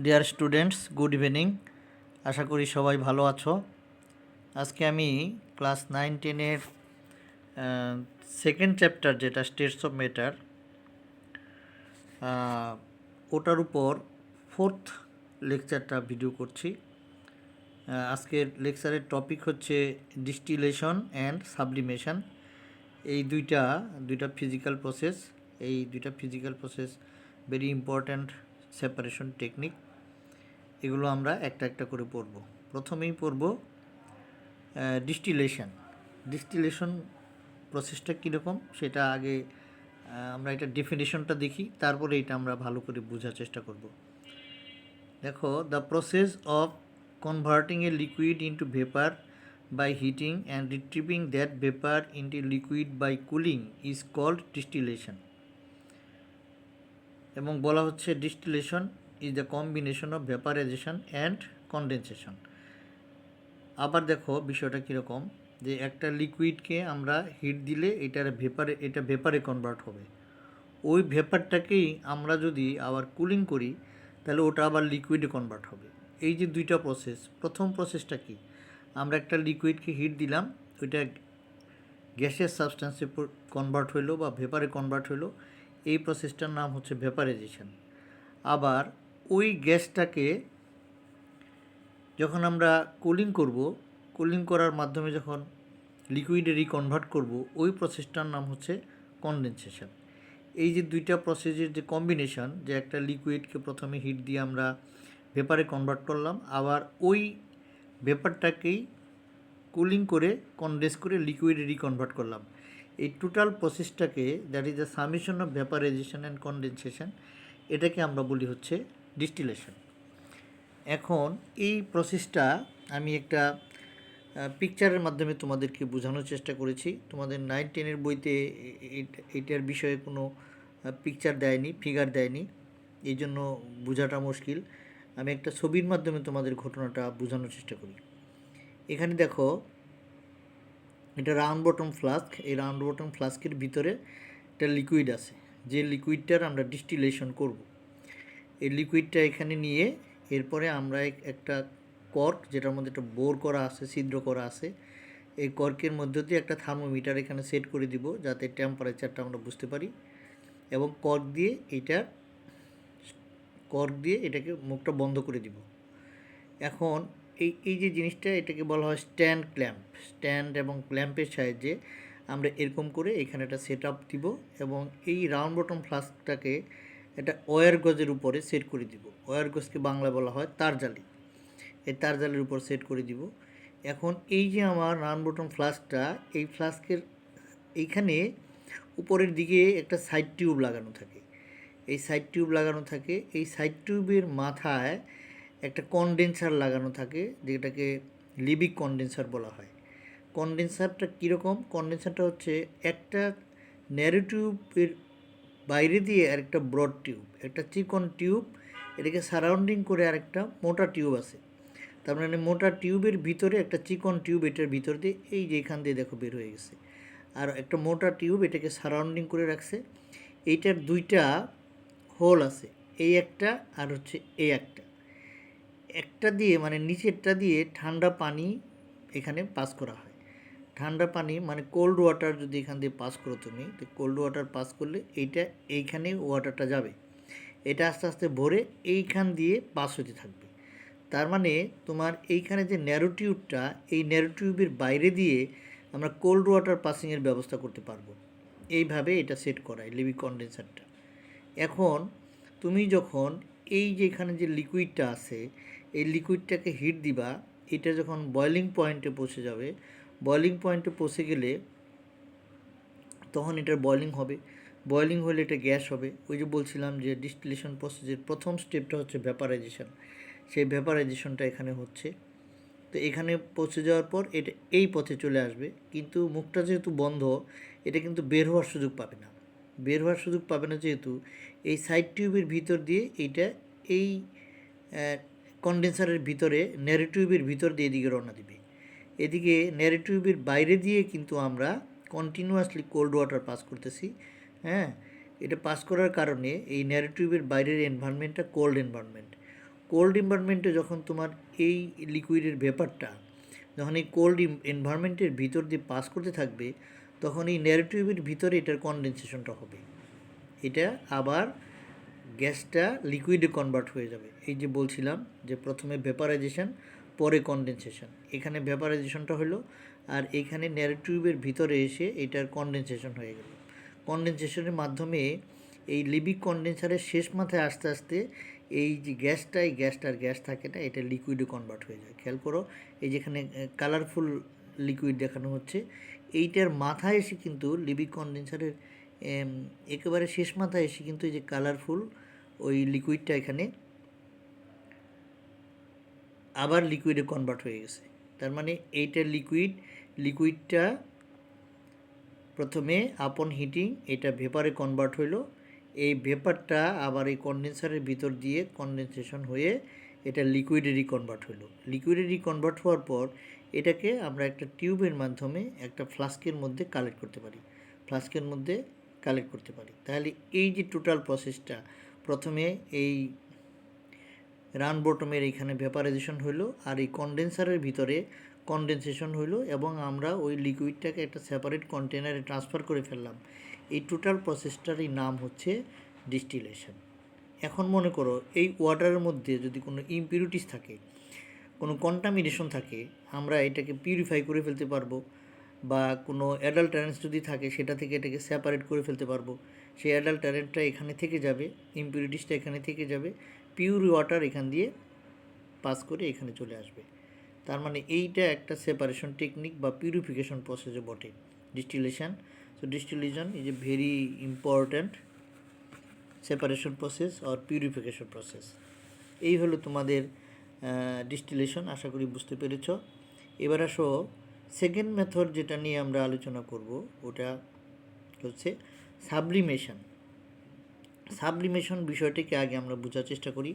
Deer students, good evening. আশা করি সবাই ভালো আছো। আজকে আমি ক্লাস 9-10-এর সেকেন্ড চ্যাপ্টার, যেটা স্টেটস অফ ম্যাটার, ওটার উপর ফোর্থ লেকচারটা ভিডিও করছি। আজকের লেকচারের টপিক হচ্ছে ডিস্টিলেশন অ্যান্ড সাবলিমেশন। এই দুইটা ফিজিক্যাল প্রসেস। এই দুইটা physical process very important separation technique. এগুলো আমরা একটা একটা করে পড়ব। প্রথমেই পড়ব ডিস্টিলেশন। ডিস্টিলেশন প্রসেসটা কীরকম সেটা আগে আমরা এটা ডেফিনেশনটা দেখি, তারপরে এটা আমরা ভালো করে বোঝার চেষ্টা করব। দেখো, the process of converting a liquid into vapour by heating and retrieving that vapour into liquid by cooling is called distillation. এবং বলা হচ্ছে distillation is the combination of vaporisation and condensation. আবার দেখো বিষয়টা কীরকম, যে একটা লিকুইডকে আমরা হিট দিলে এটা ভেপারে কনভার্ট হবে। ওই ভেপারটাকেই আমরা যদি আবার কুলিং করি তাহলে ওটা আবার লিকুইডে কনভার্ট হবে। এই যে দুইটা প্রসেস, প্রথম প্রসেসটা কি, আমরা একটা লিকুইডকে হিট দিলাম, ওইটা গ্যাসের সাবস্টেন্সে কনভার্ট হইলো বা ভেপারে কনভার্ট হইলো। এই প্রসেসটার নাম হচ্ছে ভেপারাইজেশন। আবার ওই গ্যাসটাকে যখন আমরা কুলিং করব, কুলিং করার মাধ্যমে যখন লিকুইডে রিকনভার্ট করব, ওই প্রসেসটার নাম হচ্ছে কনডেনসেশন। এই যে দুইটা প্রসেসের যে কম্বিনেশন, যে একটা লিকুইডকে প্রথমে হিট দিয়ে আমরা ভেপারে কনভার্ট করলাম, আবার ওই ভেপারটাকেই কুলিং করে কনডেন্স করে লিকুইডে রিকনভার্ট করলাম, এই টোটাল প্রসেসটাকে, that is the summation of vaporisation and condensation, এটাকে আমরা বলি হচ্ছে ডিস্টিলেশন। এখন এই প্রসেসটা আমি একটা পিকচারের মাধ্যমে তোমাদেরকে বোঝানোর চেষ্টা করেছি। তোমাদের 9-10-এর বইতে এটার বিষয়ে কোনো পিকচার দেয়নি, ফিগার দেয়নি, এই জন্য বোঝাটা মুশকিল। আমি একটা ছবির মাধ্যমে তোমাদের ঘটনাটা বোঝানোর চেষ্টা করি। এখানে দেখো, এটা রাউন্ড বটম ফ্লাস্ক। এই রাউন্ড বটম ফ্লাস্কের ভিতরে একটা লিকুইড আছে, যে লিকুইডটার আমরা ডিস্টিলেশন করব। এই লিকুইডটা এখানে নিয়ে এরপরে আমরা একটা কর্ক, যেটার মধ্যে একটা বোর করা আছে, ছিদ্র করা আছে, এই কর্কের মধ্য দিয়ে একটা থার্মোমিটার এখানে সেট করে দিব, যাতে টেম্পারেচারটা আমরা বুঝতে পারি। এবং কর্ক দিয়ে এটাকে মুখটা বন্ধ করে দিব। এখন এই যে জিনিসটা, এটাকে বলা হয় স্ট্যান্ড ক্ল্যাম্প। স্ট্যান্ড এবং ক্ল্যাম্পের সাহায্যে আমরা এরকম করে এখানে একটা সেট আপ দিব, এবং এই রাউন্ড বটম ফ্লাস্কটাকে একটা ওয়্যার গজের উপরে সেট করে দিব। ওয়্যার গজকে বাংলা বলা হয় তারজালি। এই তারজালির উপর সেট করে দিব। এখন এই যে আমার রাউন্ড বটম ফ্লাস্কটা, এই ফ্লাস্কের এইখানে উপরের দিকে একটা সাইড টিউব লাগানো থাকে। এই সাইড টিউব লাগানো থাকে, এই সাইড টিউবের মাথায় একটা কনডেন্সার লাগানো থাকে, যেটাকে লিবিক কনডেন্সার বলা হয়। কনডেন্সারটা কীরকম, কনডেন্সারটা হচ্ছে একটা ন্যারো টিউবের বাইরে দিয়ে আরেকটা ব্রড টিউব, একটা চিকন টিউব, এটাকে সারাউন্ডিং করে আরেকটা মোটা টিউব আছে। তার মানে মোটা টিউবের ভিতরে একটা চিকন টিউব, এটার ভিতর দিয়ে এই যে এখান দিয়ে দেখো বের হয়ে গেছে, আর একটা মোটা টিউব এটাকে সারাউন্ডিং করে রাখছে। এইটার দুইটা হোল আছে, এই একটা আর হচ্ছে এই একটা দিয়ে, মানে নিচেরটা দিয়ে ঠান্ডা পানি এখানে পাস করা হয়। ঠান্ডা পানি মানে কোল্ড ওয়াটার যদি এখান দিয়ে পাস করো তুমি, তো কোল্ড ওয়াটার পাস করলে এইখানে ওয়াটারটা যাবে, এটা আস্তে আস্তে ভরে এইখান দিয়ে পাস হতে থাকবে। তার মানে তোমার এইখানে যে ন্যারো টিউবটা, এই ন্যারো টিউবের বাইরে দিয়ে আমরা কোল্ড ওয়াটার পাসিংয়ের ব্যবস্থা করতে পারবো। এইভাবে এটা সেট করায় লিবিক কনডেন্সারটা। এখন তুমি যখন এই যে এখানে যে লিকুইডটা আছে, এই লিকুইডটাকে হিট দিবা, এটা যখন বয়লিং পয়েন্টে পৌঁছে যাবে, বয়লিং পয়েন্টে পৌঁছে গেলে তখন এটার বয়লিং হবে। বয়লিং হলে এটা গ্যাস হবে। ওই যে বলছিলাম যে ডিস্টিলেশন প্রসেসের প্রথম স্টেপটা হচ্ছে ভেপারাইজেশন, সেই ভেপারাইজেশনটা এখানে হচ্ছে। তো এখানে পৌঁছে যাওয়ার পর এটা এই পথে চলে আসবে, কিন্তু মুখটা যেহেতু বন্ধ, এটা কিন্তু বের হওয়ার সুযোগ পাবে না। বের হওয়ার সুযোগ পাবে না যেহেতু, এই সাইড টিউবের ভিতর দিয়ে এইটা এই কনডেন্সারের ভিতরে ন্যারো টিউবের ভিতর দিয়ে এদিকে রওনা দিবে। এদিকে ন্যারো টিউবের বাইরে দিয়ে কিন্তু আমরা কন্টিনিউয়াসলি কোল্ড ওয়াটার পাস করতেছি। হ্যাঁ, এটা পাস করার কারণে এই ন্যারো টিউবের বাইরের এনভায়রনমেন্টটা কোল্ড এনভায়রনমেন্ট। কোল্ড এনভায়রনমেন্টে যখন তোমার এই লিকুইডের ভেপারটা যখন এই কোল্ড এনভায়রনমেন্টের ভিতর দিয়ে পাস করতে থাকবে, তখন এই ন্যারো টিউবের ভিতরে এটার কনডেনসেশনটা হবে, এটা আবার গ্যাসটা লিকুইডে কনভার্ট হয়ে যাবে। এই যে বলছিলাম যে প্রথমে ভেপারাইজেশন, পরে কনডেনসেশন। এখানে ভেপারাইজেশনটা হলো, আর এখানে ন্যারো টিউবের ভিতরে এসে এটার কনডেনসেশন হয়ে গেল। কনডেনসেশনের মাধ্যমে এই লিবিক কনডেন্সারের শেষ মাথায় আস্তে আস্তে এই যে গ্যাসটা, এই গ্যাসটার গ্যাস থাকে না, এটা লিকুইডে কনভার্ট হয়ে যায়। খেয়াল করো, এই যেখানে কালারফুল লিকুইড দেখানো হচ্ছে, এইটার মাথায় এসে কিন্তু লিবিক কনডেন্সারের একেবারে শেষ মাথায় এসে কিন্তু এই যে কালারফুল ওই লিকুইডটা এখানে আবার লিকুইডে কনভার্ট হয়ে গেছে। তার মানে এইটার লিকুইডটা প্রথমে আপন হিটিং এটা ভেপারে কনভার্ট হইলো, এই ভেপারটা আবার এই কনডেন্সারের ভিতর দিয়ে কনডেনসেশন হয়ে এটা লিকুইডে রিকনভার্ট হলো। লিকুইডে রিকনভার্ট হওয়ার পর এটাকে আমরা একটা টিউবের মাধ্যমে একটা ফ্লাস্কের মধ্যে কালেক্ট করতে পারি, তাহলে এই যে টোটাল প্রসেসটা, প্রথমে এই রান বটমের এখানে ভেপারাইজেশন হইলো, আর এই কনডেন্সারের ভিতরে কনডেনসেশন হইলো, এবং আমরা ওই লিকুইডটাকে একটা সেপারেট কন্টেনারে ট্রান্সফার করে ফেললাম। এই টোটাল প্রসেসটারই নাম হচ্ছে ডিস্টিলেশন। এখন মনে করো এই ওয়াটারের মধ্যে যদি কোনো ইমপিউরিটিস থাকে, কোনো কন্টামিনেশন থাকে, আমরা এটাকে পিউরিফাই করে ফেলতে পারবো, বা কোনো অ্যাডাল্টারেন্স যদি থাকে সেটা থেকে এটাকে সেপারেট করে ফেলতে পারবো। সেই অ্যাডাল্টারেন্টটা এখানে থেকে যাবে, ইমপিউরিটিসটা এখানে থেকে যাবে, পিওর ওয়াটার এখান দিয়ে পাস করে এখানে চলে আসবে। তার মানে এইটা একটা সেপারেশন টেকনিক বা পিউরিফিকেশন প্রসেসে বটে distillation. So distillation is a very important separation process or purification process. এই হলো তোমাদের ডিস্টিলেশন, আশা করি বুঝতে পেরেছ। এবার আসো সেকেন্ড মেথড যেটা নিয়ে আমরা আলোচনা করব, ওটা হচ্ছে সাবলিমেশন। সাবলিমেশন বিষয়টিকে আগে আমরা বোঝার চেষ্টা করি।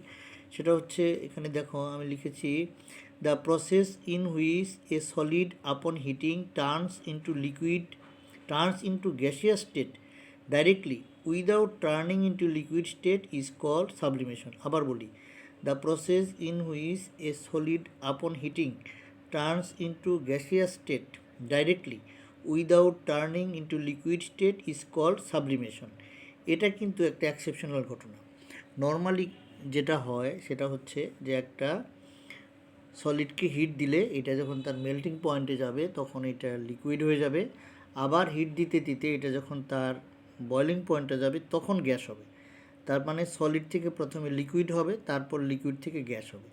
সেটা হচ্ছে, এখানে দেখো আমি লিখেছি, the process in which a solid upon heating turns into gaseous state directly without turning into liquid state is called sublimation. আবার বলি, the process in which a solid upon heating turns into gaseous state directly without turning into liquid state is called sublimation. এটা কিন্তু একটা exceptional ঘটনা। Normally যেটা হয় সেটা হচ্ছে যে একটা সলিডকে হিট দিলে এটা যখন তার মেল্টিং পয়েন্টে যাবে তখন এটা লিকুইড হয়ে যাবে, আবার হিট দিতে দিতে এটা যখন তার বয়লিং পয়েন্টে যাবে তখন গ্যাস হবে। তার মানে সলিড থেকে প্রথমে লিকুইড হবে, তারপর লিকুইড থেকে গ্যাস হবে।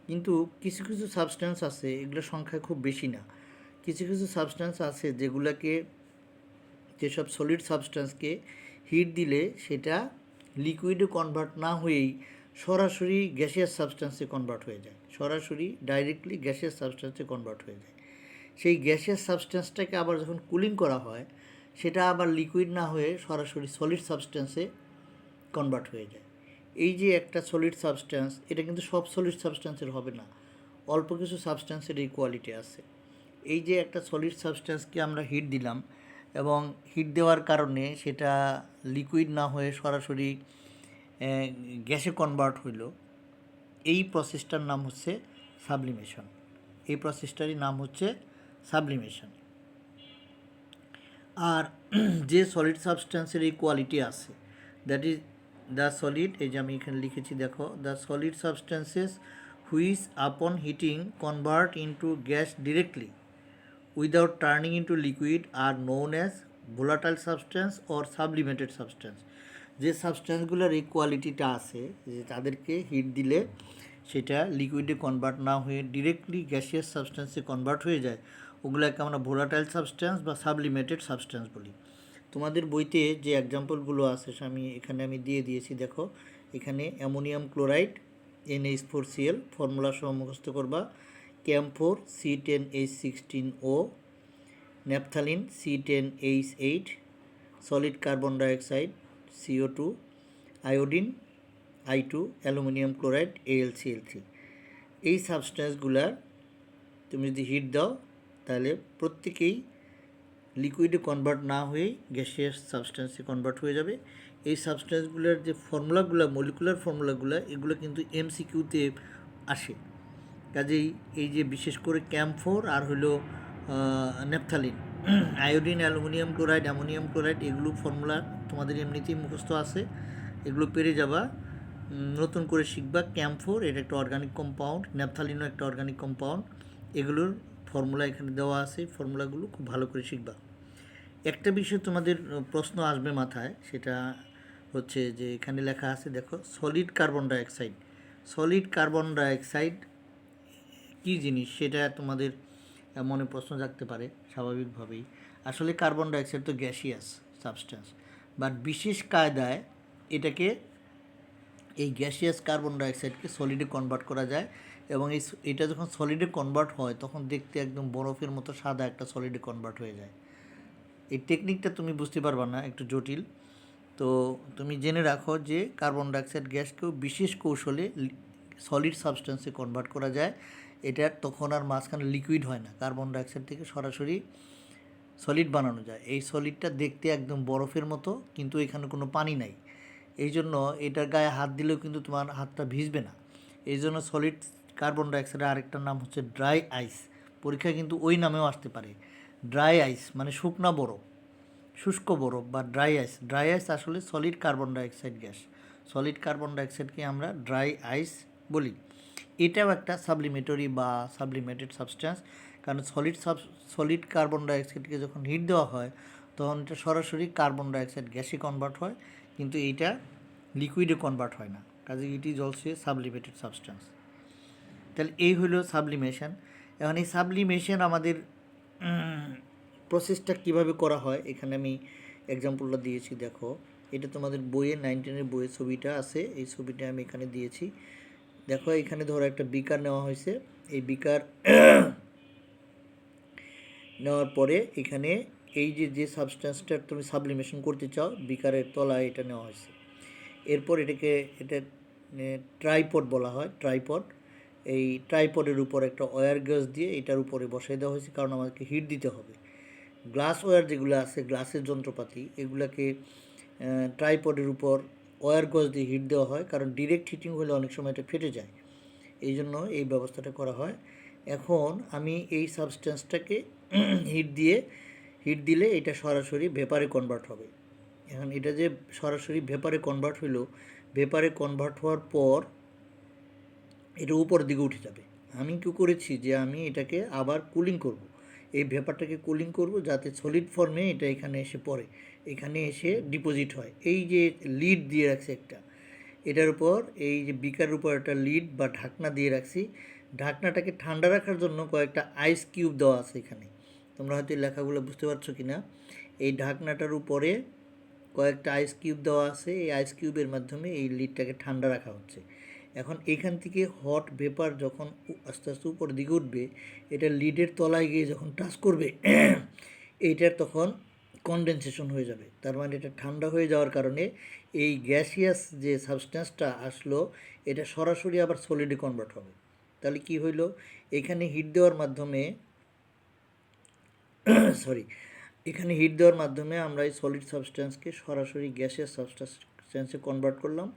কিন্তু কিছু কিছু সাবস্ট্যান্স আছে, এগুলোর সংখ্যা খুব বেশি না, কিছু কিছু সাবস্ট্যান্স আছে যেসব সলিড সাবস্ট্যান্সকে হিট দিলে সেটা লিকুইডে কনভার্ট না হয়েই সরাসরি গ্যাসিয়াস সাবস্ট্যান্সে কনভার্ট হয়ে যায়, ডাইরেক্টলি গ্যাসিয়াস সাবস্ট্যান্সে কনভার্ট হয়ে যায়। সেই গ্যাসিয়াস সাবস্ট্যান্সটাকে আবার যখন কুলিং করা হয় সেটা আবার লিকুইড না হয়ে সরাসরি সলিড সাবস্ট্যান্সে কনভার্ট হয়ে যায়। এই যে একটা সলিড সাবস্ট্যান্স, এটা কিন্তু সব সলিড সাবস্ট্যান্সের হবে না, অল্প কিছু সাবস্ট্যান্সের এই কোয়ালিটি আছে। এই যে একটা সলিড সাবস্ট্যান্সকে আমরা হিট দিলাম এবং হিট দেওয়ার কারণে সেটা লিকুইড না হয়ে সরাসরি গ্যাসে কনভার্ট হইল, এই প্রসেসটার নাম হচ্ছে সাবলিমেশন। আর যে সলিড সাবস্ট্যান্সের এই কোয়ালিটি আছে, দ্যাট ইজ দ্য সলিড, এই যে আমি এখানে লিখেছি দেখো, the solid substances which upon heating convert into gas directly without turning into liquid are known as volatile substance or sublimated substance. যে সাবস্ট্যান্সগুলোর এই কোয়ালিটিটা আছে যে তাদেরকে হিট দিলে সেটা লিকুইডে কনভার্ট না হয়ে ডিরেক্টলি গ্যাসিয়াস সাবস্ট্যান্সে কনভার্ট হয়ে যায়, ওগুলোকে আমরা ভোলাটাইল সাবস্ট্যান্স বা সাবলিমেটেড সাবস্ট্যান্স বলি। তোমাদের বইতে যে এক্সাম্পলগুলো আছে আমি দিয়ে দিয়েছি, দেখো এখানে অ্যামোনিয়াম ক্লোরাইড NH4Cl ফর্মুলা সহ মুখস্থ করবা, ক্যাম্ফোর C10H16O, naphthalene C10H8, solid carbon dioxide CO2, iodine I2, aluminium chloride AlCl3। এই সাবস্ট্যান্সগুলার তুমি যদি হিট দাও তাহলে প্রত্যেকেই লিকুইডে কনভার্ট না হয়েই গ্যাসিয়াস সাবস্ট্যান্সে কনভার্ট হয়ে যাবে। এই সাবস্টেন্সগুলোর যে ফর্মুলাগুলো, মলিকুলার ফর্মুলাগুলো, এগুলো কিন্তু এমসিকিউতে আসে। কাজেই এই যে বিশেষ করে ক্যাম্ফোর আর হলো naphthalene, iodine, aluminium chloride, ammonium chloride, এগুলো ফর্মুলা তোমাদের এমনিতেই মুখস্থ আছে, এগুলো পেরে যাবা। নতুন করে শিখবা ক্যাম্ফোর, এটা একটা অর্গানিক কম্পাউন্ড, নেপথালিনও একটা অর্গানিক কম্পাউন্ড, এগুলোর ফর্মুলা এখানে দেওয়া আছে, ফর্মুলাগুলো খুব ভালো করে শিখবা। একটা বিষয় তোমাদের প্রশ্ন আসবে মাথায়, সেটা হচ্ছে যে এখানে লেখা আছে দেখো, solid carbon dioxide. Solid carbon dioxide কী জিনিস সেটা তোমাদের মনে প্রশ্ন জাগতে পারে স্বাভাবিকভাবেই। আসলে কার্বন ডাইঅক্সাইড তো গ্যাসিয়াস সাবস্টেন্স, বাট বিশেষ কায়দায় এটাকে, এই গ্যাসিয়াস কার্বন ডাইঅক্সাইডকে সলিডে কনভার্ট করা যায়, এবং এটা যখন সলিডে কনভার্ট হয় তখন দেখতে একদম বরফের মতো সাদা একটা সলিডে কনভার্ট হয়ে যায়। এই টেকনিকটা তুমি বুঝতে পারবা না, একটু জটিল। তো তুমি জেনে রাখো যে কার্বন ডাইঅক্সাইড গ্যাসকেও বিশেষ কৌশলে সলিড সাবস্টেন্সে কনভার্ট করা যায়। এটা তখন আর মাঝখানে লিকুইড হয় না, কার্বন ডাইঅক্সাইড থেকে সরাসরি সলিড বানানো যায়। এই সলিডটা দেখতে একদম বরফের মতো, কিন্তু এখানে কোনো পানি নাই। এই জন্য এটার গায়ে হাত দিলেও কিন্তু তোমার হাতটা ভিজবে না। এই জন্য সলিড কার্বন ডাইঅক্সাইডের আরেকটা নাম হচ্ছে ড্রাই আইস। পরীক্ষায় কিন্তু ওই নামেও আসতে পারে, ড্রাই আইস মানে শুকনা বরফ, শুষ্ক বরফ বা ড্রাই আইস। ড্রাই আইস আসলে solid carbon dioxide gas. Solid carbon ডাইঅক্সাইডকে আমরা ড্রাই আইস বলি। এটাও একটা সাবলিমেটরি বা সাবলিমেটেড সাবস্ট্যান্স, কারণ সলিড কার্বন ডাইঅক্সাইডকে যখন হিট দেওয়া হয় তখন এটা সরাসরি কার্বন ডাইঅক্সাইড গ্যাসে কনভার্ট হয়, কিন্তু এইটা লিকুইডে কনভার্ট হয় না। কাজে it is also a sublimated substance. তাহলে এই হলো সাবলিমেশন। এখন এই সাবলিমেশন আমাদের প্রসেসটা কিভাবে করা হয় এখানে আমি এক্সাম্পলটা দিয়েছি, দেখো। এটা তোমাদের বইয়ে 9-10 বইয়ের ছবিটা আছে, এই ছবিটা আমি এখানে দিয়েছি। দেখো এখানে ধরো একটা বিকার নেওয়া হয়েছে, এই বিকার নেওয়ার পরে এখানে এই যে সাবস্ট্যান্সটা তুমি সাবলিমেশন করতে চাও, বিকারের তলায় এটা নেওয়া হয়েছে। এরপর এটা ট্রাইপড বলা হয়, ট্রাইপড। এই ট্রাইপডের উপর একটা ওয়্যার গ্যাস দিয়ে এটার উপরে বসাই দেওয়া হয়েছে, কারণ আমাদেরকে হিট দিতে হবে। গ্লাস ওয়্যার যেগুলো আছে, গ্লাসের যন্ত্রপাতি, এগুলাকে ট্রাইপডের উপর ওয়্যার গজ দিয়ে হিট দেওয়া হয়, কারণ ডিরেক্ট হিটিং হলে অনেক সময় এটা ফেটে যায়, এই জন্য এই ব্যবস্থাটা করা হয়। এখন আমি এই সাবস্টেন্সটাকে হিট দিলে এটা সরাসরি ভেপারে কনভার্ট হবে। এখন এটা যে সরাসরি ভেপারে কনভার্ট হইলো, ভেপারে কনভার্ট হওয়ার পর এটা উপর দিকে উঠে যাবে। আমি কী করেছি যে আমি এটাকে আবার কুলিং করব, এই ভেপারটাকে কুলিং করব যাতে সলিড ফর্মে এটা এখানে এসে পড়ে, এখানে এসে ডিপোজিট হয়। এই যে লিড দিয়ে রাখছে একটা, এটার উপর এই যে বিকারের উপর একটা লিড বা ঢাকনা দিয়ে রাখছি। ঢাকনাটাকে ঠান্ডা রাখার জন্য কয়েকটা আইস কিউব দেওয়া আছে এখানে, তোমরা হয়তো এই লেখাগুলো বুঝতে পারছো কি না। এই ঢাকনাটার উপরে কয়েকটা আইস কিউব দেওয়া আছে, এই আইস কিউবের মাধ্যমে এই লিডটাকে ঠান্ডা রাখা হচ্ছে। এখন এখান থেকে হট ভেপার যখন আস্তে আস্তে উপর দিকে উঠবে, এটা লিডের তলায় গিয়ে যখন টাচ করবে এইটার তখন কনডেনসেশন হয়ে যাবে। তার মানে এটা ঠান্ডা হয়ে যাওয়ার কারণে এই গ্যাসিয়াস যে সাবস্ট্যান্সটা আসলো এটা সরাসরি আবার সলিডে কনভার্ট হবে। তাহলে কি হইল, এখানে হিট দেওয়ার মাধ্যমে এখানে হিট দেওয়ার মাধ্যমে আমরা এই সলিড সাবস্ট্যান্সকে সরাসরি গ্যাসিয়াস সাবস্ট্যান্সে কনভার্ট করলাম।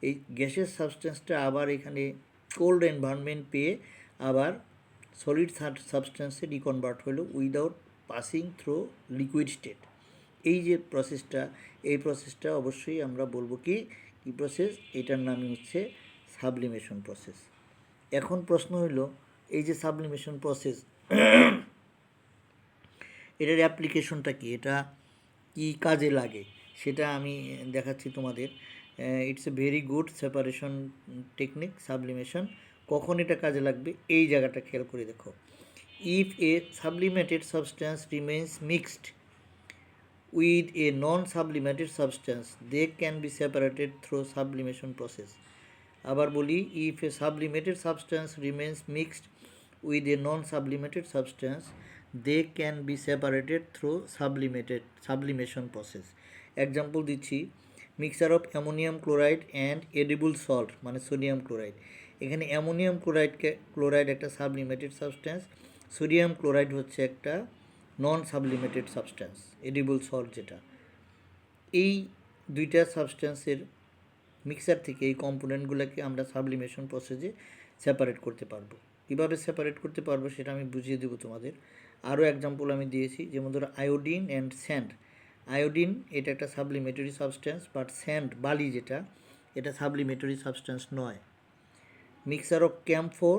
এই গ্যাসিয়াস সাবস্ট্যান্সটা আবার এখানে কোল্ড এনভায়রনমেন্ট পেয়ে আবার সলিড সাবস্ট্যান্সে ডিকনভার্ট হলো without passing through liquid state. এই যে প্রসেসটা, এই প্রসেসটা অবশ্যই আমরা বলবো কি প্রসেস, এটার নামই হচ্ছে সাবলিমেশন প্রসেস। এখন প্রশ্ন হইল, এই যে সাবলিমেশন প্রসেস এটার অ্যাপ্লিকেশনটা কি, এটা কি কাজে লাগে সেটা আমি দেখাচ্ছি তোমাদের। It's a very good separation technique sublimation. কখন এটা কাজে লাগবে এই জায়গাটা খেয়াল করে দেখো। If a sublimated substance remains mixed with a non-sublimated substance, they can be separated through sublimation process. আবার বলি, if a sublimated substance remains mixed with a non-sublimated substance, they can be separated through sublimation process. Example দিচ্ছি, mixture of ammonium chloride and edible salt মানে sodium chloride. এখানে ammonium chloride একটা sublimated substance, sodium chloride হচ্ছে একটা non sublimated substance, edible salt যেটা। এই দুইটা সাবস্টেন্সের mixer থেকে এই কম্পোনেন্টগুলোকে আমরা সাবলিমেশন প্রসেসে সেপারেট করতে পারবো। কীভাবে সেপারেট করতে পারবো সেটা আমি বুঝিয়ে দেবো তোমাদের। আরও এক্সাম্পল আমি দিয়েছি, যেমন ধরো আয়োডিন অ্যান্ড স্যান্ড। আয়োডিন এটা একটা সাবলিমেটরি সাবস্টেন্স, বাট স্যান্ড বালি যেটা, এটা সাবলিমেটরি সাবস্টেন্স নয়। Mixture of camphor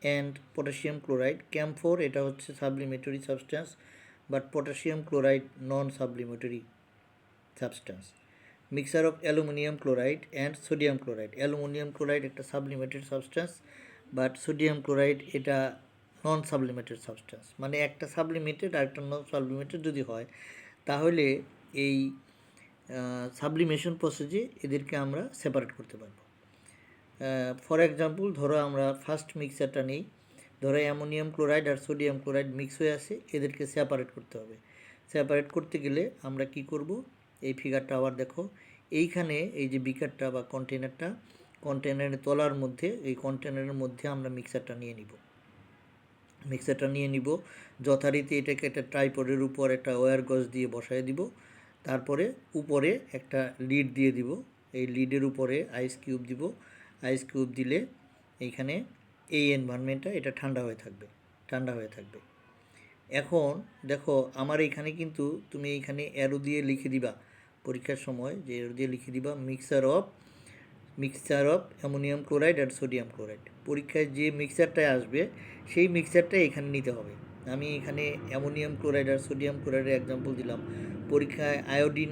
and potassium chloride. Camphor এটা হচ্ছে sublimatory substance, but potassium chloride non sublimatory substance. Mixture of aluminium chloride and sodium chloride. Aluminium chloride একটা sublimated substance, but sodium chloride এটা non সাবলিমেটেড substance. মানে একটা সাবলিমেটেড আর একটা non সাবলিমেটেড যদি হয়, তাহলে এই সাবলিমেশন প্রসেসে এদেরকে আমরা সেপারেট করতে পারবো। ফর এক্সাম্পল, ধরো আমরা ফার্স্ট মিক্সারটা নিই, ধরো অ্যামোনিয়াম ক্লোরাইড আর সোডিয়াম ক্লোরাইড মিক্স হয়ে আসে, এদেরকে সেপারেট করতে হবে। সেপারেট করতে গেলে আমরা কি করব, এই ফিগারটা আবার দেখো, এইখানে এই যে বিকারটা বা কন্টেনারের তলার মধ্যে, এই কন্টেনারের মধ্যে আমরা মিক্সারটা নিয়ে নিব। যথারীতি এটাকে একটা ট্রাইপডের উপর একটা ওয়্যার গজ দিয়ে বসায় দিব। তারপরে উপরে একটা লিড দিয়ে দিব। এই লিডের উপরে আইস কিউব দিব। আইস কিউব দিলে এইখানে এই এনভায়রনমেন্টটা এটা ঠান্ডা হয়ে থাকবে। এখন দেখো আমার এইখানে কিন্তু তুমি এইখানে অ্যারো দিয়ে লিখে দিবা পরীক্ষার সময়, যে অ্যারো দিয়ে লিখে দিবা মিক্সার অফ অ্যামোনিয়াম ক্লোরাইড আর সোডিয়াম ক্লোরাইড। পরীক্ষায় যে মিক্সারটায় আসবে সেই মিক্সারটাই এখানে নিতে হবে। আমি এখানে অ্যামোনিয়াম ক্লোরাইড আর সোডিয়াম ক্লোরাইডের এক্সাম্পল দিলাম। পরীক্ষায় আয়োডিন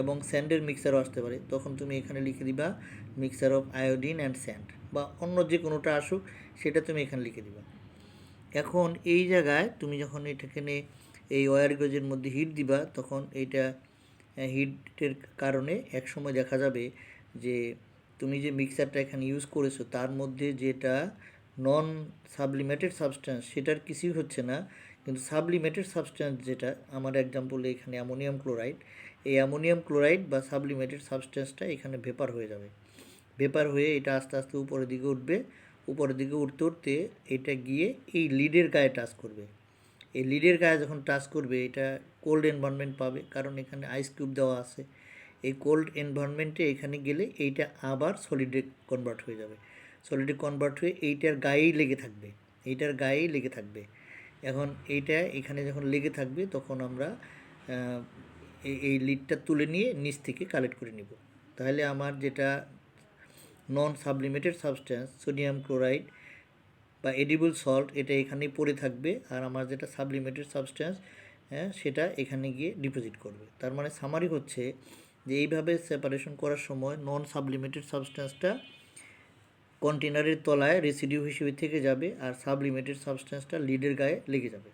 এবং স্যান্ডের মিক্সারও আসতে পারে, তখন তুমি এখানে লিখে দিবা mixture of iodine and sand, বা অন্য যে কোনোটা আসুক সেটা তুমি এখানে লিখে দিবা। এখন এই জায়গায় তুমি যখন এটাকে এই ওয়্যার গজের মধ্যে হিট দিবা, তখন এইটা হিটের কারণে একসময় দেখা যাবে যে তুমি যে মিক্সারটা এখানে ইউজ করেছো তার মধ্যে যেটা নন সাবলিমেটেড সাবস্টেন্স সেটার কিছুই হচ্ছে না, কিন্তু সাবলিমেটেড সাবস্টেন্স যেটা আমার এক্সাম্পলে এখানে অ্যামোনিয়াম ক্লোরাইড, এই অ্যামোনিয়াম ক্লোরাইড বা সাবলিমেটেড সাবস্টেন্সটা এখানে ভেপার হয়ে যাবে। ভেপার হয়ে এটা আস্তে আস্তে উপরের দিকে উঠবে। উপরের দিকে উঠতে এটা গিয়ে এই লিডের গায়ে টাচ করবে। এই লিডের গায়ে যখন টাচ করবে এটা কোল্ড এনভায়রনমেন্ট পাবে, কারণ এখানে আইস কিউব দেওয়া আছে। এই কোল্ড এনভায়রনমেন্টে এখানে গেলে এইটা আবার সলিডে কনভার্ট হয়ে যাবে। সলিডে কনভার্ট হয়ে এইটার গায়েই লেগে থাকবে। এখন এইটা এখানে যখন লেগে থাকবে তখন আমরা এই লিডটা তুলে নিয়ে নিচ থেকে কালেক্ট করে নিব। তাহলে আমার যেটা নন সাবলিমেটেড সাবস্টেন্স সোডিয়াম ক্লোরাইড বা এডিবল সল্ট এটা এখানেই পড়ে থাকবে, আর আমার যেটা সাবলিমেটেড সাবস্টেন্স সেটা এখানে গিয়ে ডিপোজিট করবে। তার মানে সামারি হচ্ছে যে এইভাবে সেপারেশন করার সময় নন সাবলিমেটেড সাবস্টেন্সটা কন্টেনারের তলায় রেসিডিউ হিসেবে থেকে যাবে, আর সাবলিমেটেড সাবস্টেন্সটা লিডের গায়ে লেগে যাবে।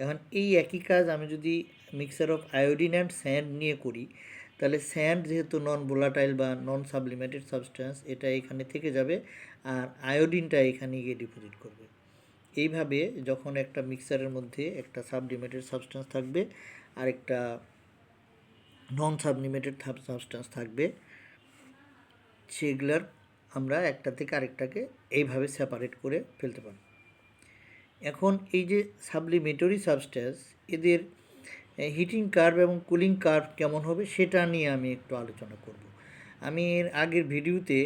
এখন এই একই কাজ আমি যদি mixture of iodine and sand নিয়ে করি, তাহলে স্যান্ড যেহেতু নন ভোলাটাইল বা নন সাবলিমেটেড সাবস্টেন্স, এটা এখানে থেকে যাবে, আর আয়োডিনটা এখানে গিয়ে ডিপোজিট করবে। এইভাবে যখন একটা মিক্সারের মধ্যে একটা সাবলিমেটেড সাবস্টেন্স থাকবে আর একটা নন সাবলিমেটেড সাবস্টেন্স থাকবে, সেগুলার আমরা একটা থেকে আরেকটাকে এইভাবে সেপারেট করে ফেলতে পারি। এখন এই যে সাবলিমেটরি সাবস্টেন্স, এদের হিটিং কার্ভ এবং কুলিং কার্ভ কেমন হবে সেটা নিয়ে আমি একটু আলোচনা করব। আমি এর আগের ভিডিওতে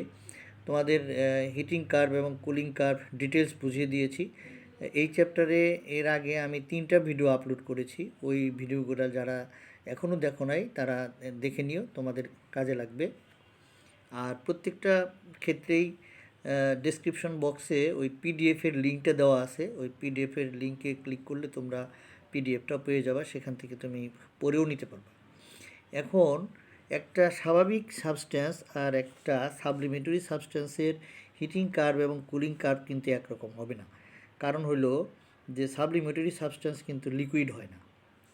তোমাদের হিটিং কার্ভ এবং কুলিং কার্ভ ডিটেলস বুঝিয়ে দিয়েছি। এই চ্যাপ্টারে এর আগে আমি 3টা ভিডিও আপলোড করেছি। ওই ভিডিওগুলো যারা এখনও দেখো নাই তারা দেখে নিও, তোমাদের কাজে লাগবে। আর প্রত্যেকটা ক্ষেত্রেই ডেসক্রিপশন বক্সে ওই পিডিএফের লিঙ্কটা দেওয়া আছে। ওই পিডিএফের লিঙ্কে ক্লিক করলে তোমরা পিডিএফটা পেয়ে যাবা, সেখান থেকে তুমি পড়েও নিতে পারবে। এখন একটা স্বাভাবিক সাবস্টেন্স আর একটা সাবলিমেটরি সাবস্টেন্সের হিটিং কার্ভ এবং কুলিং কার্ভ কিন্তু একরকম হবে না। কারণ হলো যে সাবলিমেটরি সাবস্টেন্স কিন্তু লিকুইড হয় না।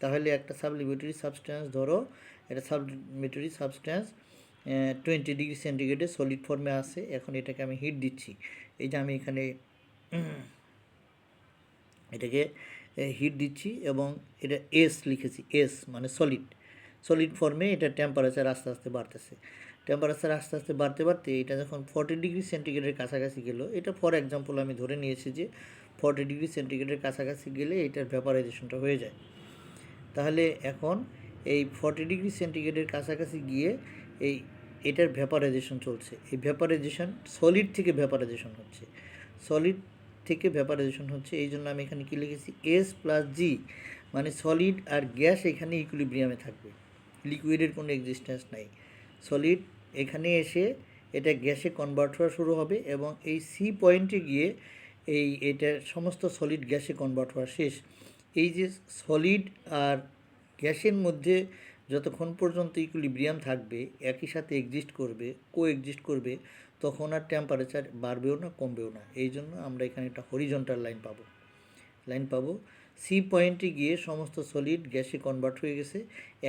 তাহলে একটা সাবলিমেটরি সাবস্টেন্স, ধরো একটা সাবলিমেটরি সাবস্টেন্স 20 ডিগ্রি সেন্টিগ্রেডে সলিড ফর্মে আছে। এখন এটাকে আমি হিট দিচ্ছি, এই যে আমি এখানে এটাকে হিট দিচ্ছি এবং এটা এস লিখেছি, এস মানে সলিড ফর্মে এটা টেম্পারেচার আস্তে আস্তে বাড়তেছে। টেম্পারেচার আস্তে আস্তে বাড়তে এটা যখন 40 ডিগ্রি সেন্টিগ্রেডের কাছাকাছি গেল, এটা ফর এক্সাম্পল আমি ধরে নিয়েছি যে 40 ডিগ্রি সেন্টিগ্রেডের কাছাকাছি গেলে এটার ভ্যাপারাইজেশনটা হয়ে যায়। তাহলে এখন এই 40°C কাছাকাছি গিয়ে এটার ভ্যাপারাইজেশন চলছে। এই ভ্যাপারাইজেশন সলিড থেকে ভ্যাপারাইজেশন হচ্ছে, সলিড থেকে ভ্যাপারাইজেশন হচ্ছে। এই জন্য আমি এখানে কী লিখেছি, S+G, মানে সলিড আর গ্যাস এখানে ইকুইলিব্রিয়ামে থাকবে, লিকুইডের কোনো এক্সিস্টেন্স নাই। সলিড এখানে এসে এটা গ্যাসে কনভার্ট হওয়া শুরু হবে এবং এই সি পয়েন্টে গিয়ে এটা সমস্ত সলিড গ্যাসে কনভার্ট হওয়া শেষ। এই যে সলিড আর গ্যাসের মধ্যে যতক্ষণ পর্যন্ত ইকুইলিব্রিয়াম থাকবে, একই সাথে কোএক্সিস্ট করবে, তখন আর টেম্পারেচার বাড়বেও না কমবেও না। এই জন্য আমরা এখানে একটা হরিজন্টাল লাইন পাবো। সি পয়েন্টে গিয়ে সমস্ত সলিড গ্যাসে কনভার্ট হয়ে গেছে।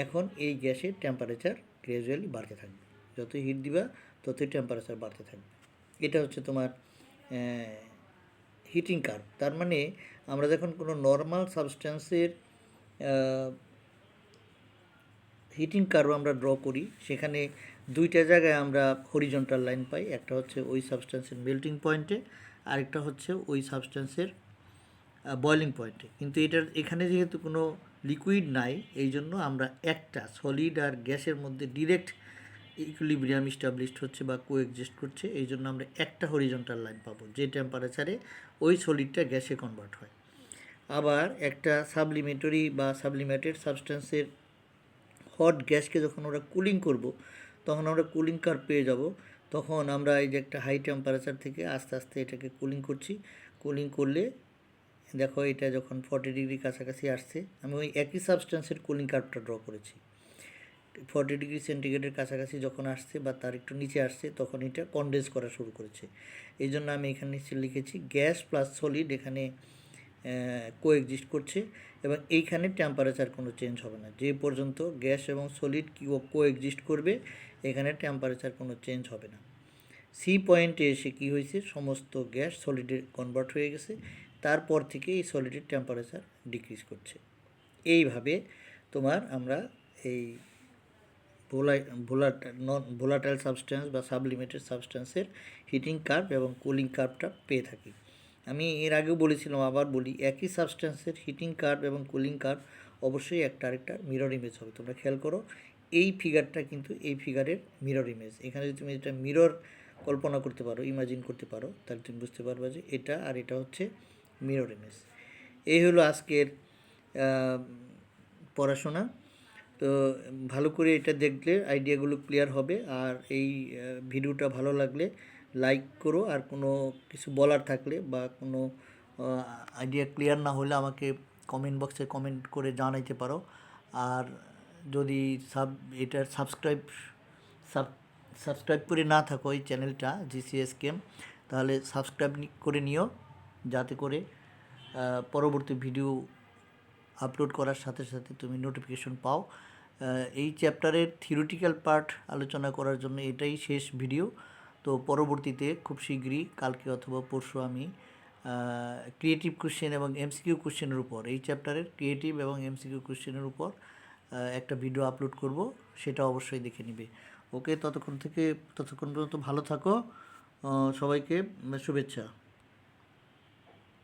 এখন এই গ্যাসের টেম্পারেচার গ্র্যাজুয়ালি বাড়তে থাকবে, যতই হিট দিবা ততই টেম্পারেচার বাড়তে থাকবে। এটা হচ্ছে তোমার হিটিং কার্ভ। তার মানে আমরা যখন কোনো নর্মাল সাবস্ট্যান্সের হিটিং কার্ভ আমরা ড্র করি, সেখানে দুইটা জায়গায় আমরা হরিজন্টাল লাইন পাই। একটা হচ্ছে ওই সাবস্ট্যান্সের মেল্টিং পয়েন্টে, আরেকটা হচ্ছে ওই সাবস্ট্যান্সের বয়লিং পয়েন্টে। কিন্তু এখানে যেহেতু কোনো লিকুইড নাই, এই জন্য আমরা একটা সলিড আর গ্যাসের মধ্যে ডিরেক্ট ইকুইলিব্রিয়াম ইস্টাবলিশড হচ্ছে বা কোএক্সিস্ট করছে। এই জন্য আমরা একটা হরিজন্টাল লাইন পাবো, যে টেম্পারেচারে ওই সলিডটা গ্যাসে কনভার্ট হয়। আবার একটা সাবলিমেটরি বা সাবলিমেটেড সাবস্ট্যান্সের হট গ্যাসকে যখন আমরা কুলিং করব, তখন আমরা কুলিং কার্ভ পেয়ে যাব। তখন আমরা এই যে একটা হাই টেম্পারেচার থেকে আস্তে আস্তে এটাকে কুলিং করছি। কুলিং করলে দেখো এটা যখন 40° কাছাকাছি আসছে, আমি ওই একই সাবস্ট্যান্সের কুলিং কার্ভটা ড্র করেছি। 40°C কাছাকাছি যখন আসছে বা তার একটু নিচে আসছে, তখন এটা কনডেন্স করা শুরু করেছে। এই জন্য আমি এখানে নিচে লিখেছি গ্যাস প্লাস সলিড এখানে কোএক্সিস্ট করছে এবং এইখানে টেম্পারেচার কোনো চেঞ্জ হবে না। যে পর্যন্ত গ্যাস এবং সলিড কোএক্সিস্ট করবে, এখানে টেম্পারেচার কোনো চেঞ্জ হবে না। সি পয়েন্টে এসে কী হয়েছে, সমস্ত গ্যাস সলিডে কনভার্ট হয়ে গেছে। তারপর থেকে এই সলিডের টেম্পারেচার ডিক্রিজ করছে। এইভাবে আমরা এই ভোলাটাইল সাবস্ট্যান্স বা সাবলিমেটেড সাবস্ট্যান্সের হিটিং কার্ভ এবং কুলিং কার্ভটা পেয়ে থাকি। আমি এর আগেও বলেছিলাম, আবার বলি, একই সাবস্ট্যান্সের হিটিং কার্ভ এবং কুলিং কার্ভ অবশ্যই একটা আরেকটা মিরর ইমেজ হবে। তোমরা খেয়াল করো, এই ফিগারটা কিন্তু এই ফিগারের মিরর ইমেজ। এখানে যদি তুমি এটা মিরর কল্পনা করতে পারো, ইমাজিন করতে পারো, তাহলে তুমি বুঝতে পারবে যে এটা আর এটা হচ্ছে মিরর ইমেজ। এই হলো আজকের পড়াশোনা। তো ভালো করে এটা দেখলে আইডিয়াগুলো ক্লিয়ার হবে। আর এই ভিডিওটা ভালো লাগলে লাইক করো, আর কোনো কিছু বলার থাকলে বা কোনো আইডিয়া ক্লিয়ার না হলে আমাকে কমেন্ট বক্সে কমেন্ট করে জানাইতে পারো। আর যদি এটার সাবস্ক্রাইব করে না থাকো এই চ্যানেলটা GCS Chem, তাহলে সাবস্ক্রাইব করে নিও, যাতে করে পরবর্তী ভিডিও আপলোড করার সাথে সাথে তুমি নোটিফিকেশন পাও। এই চ্যাপ্টারের থিওরিটিক্যাল পার্ট আলোচনা করার জন্য এটাই শেষ ভিডিও। তো পরবর্তীতে খুব শীঘ্রই, কালকে অথবা পরশু, আমি ক্রিয়েটিভ কোশ্চেন এবং MCQ কোশ্চেনের উপর, এই চ্যাপ্টারের ক্রিয়েটিভ এবং MCQ কোশ্চেনের উপর একটা ভিডিও আপলোড করব, সেটা অবশ্যই দেখে নিবে। ওকে, ততক্ষণ পর্যন্ত ভালো থাকো। সবাইকে শুভেচ্ছা।